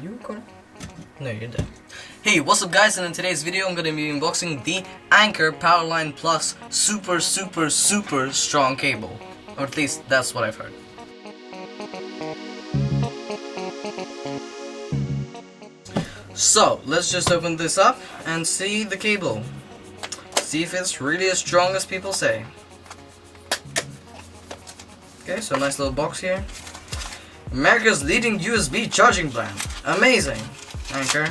Are you recording? No, you're dead. Hey, what's up guys, and in today's video I'm going to be unboxing the ANKER Powerline Plus super strong cable. Or at least that's what I've heard. So, let's just open this up and see the cable. See if it's really as strong as people say. Okay, so nice little box here. America's leading USB charging brand. Amazing, ANKER.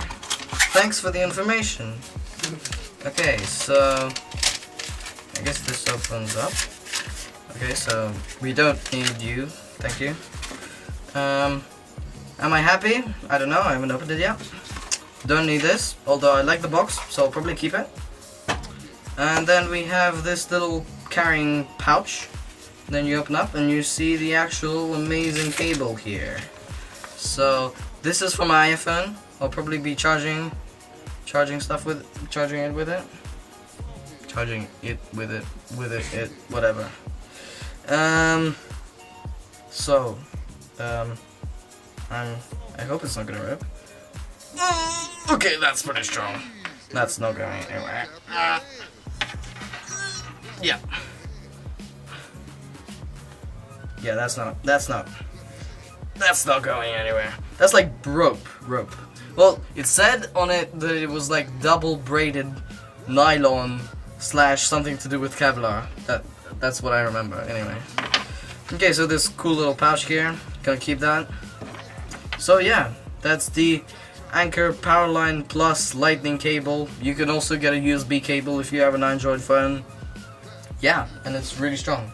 Thanks for the information. Okay, so I guess this opens up. Okay, so we don't need you. Thank you. Am I happy? I don't know. I haven't opened it yet. Don't need this, although I like the box, so I'll probably keep it. And then we have this little carrying pouch. Then you open up and you see the actual amazing cable here. So this is for my iPhone. I'll probably be charging stuff with it, whatever. I hope it's not gonna rip. Okay, that's pretty strong. That's not going anywhere. Yeah. Yeah, that's not going anywhere. That's like rope. Well, it said on it that it was like double braided nylon / something to do with Kevlar. That's what I remember anyway. Okay, so this cool little pouch here, gonna keep that. So yeah, that's the ANKER Powerline Plus lightning cable. You can also get a USB cable if you have an Android phone. Yeah, and it's really strong.